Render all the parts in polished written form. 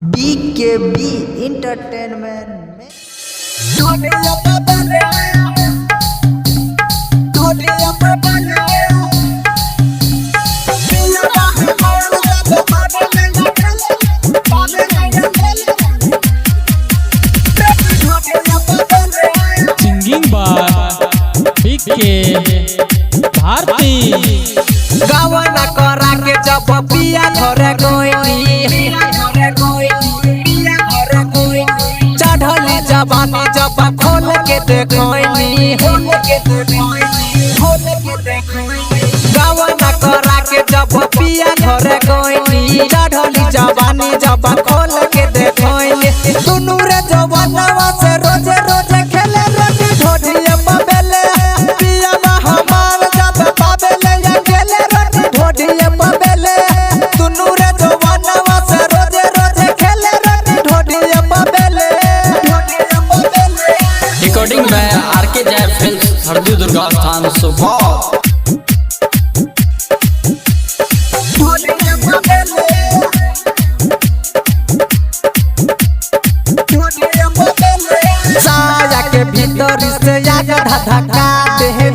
BKB Entertainment में singing बार बीके भारती गावना करा के जब पिया घरे गइनी चढ़ली जवानी जब खोल के देखनी गावना करा के जब पिया घरे गइनी चढ़ली जवानी जब खोल के देखनी दुनु रे जवानवा से रोजे रोजे खेले रोटी ढोढिए पबेले पिया हमार जब पाबेले या खेले रोटी ढोढिए पबेले दुनु रे जवानवा से रोजे रोजे खेले रोटी ढोढिए पबेले रिकॉर्डिंग में आरके जय फिल्म हरदी दुर्गा स्थान सुपौल साया के भीतर से याद धधका दे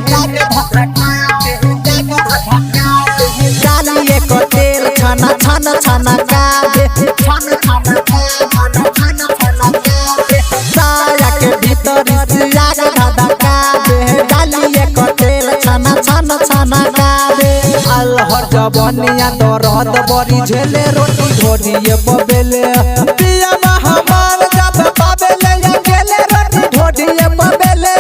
डाली एक तेल छाना छाना छाना का दे साया के भीतर से याद धधका दे डाली एक तेल छाना छाना छाना का दे अलहर जवनिया दरद बड़ी झेले रोटी ढोढिए पबेले पिया हमार जब पाबेले या गेले रोटी ढोढिए पबेले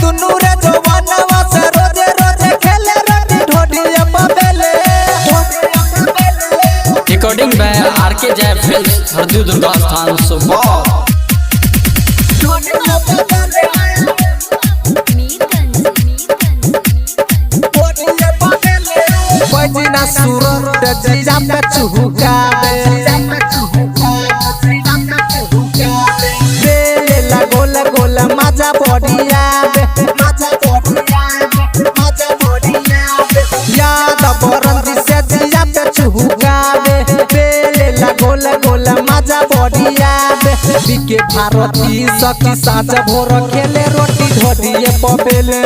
दुनु रे जवानवा से रोजे रोजे खेले रोटी ढोढिए पबेले रिकॉर्डिंग में आरके जय फिल्म हरदी दुर्गा स्थान सुपौल बजना सूरत जीजा पे चुहुका दे ला गोल गोल मजा बढ़िया याद बरंदी से जीजा पे चुहुका दे ला गोल गोल मजा बढ़िया बीके भारती सखी साँझ भोर खेले रोटी ढोढिए पबेले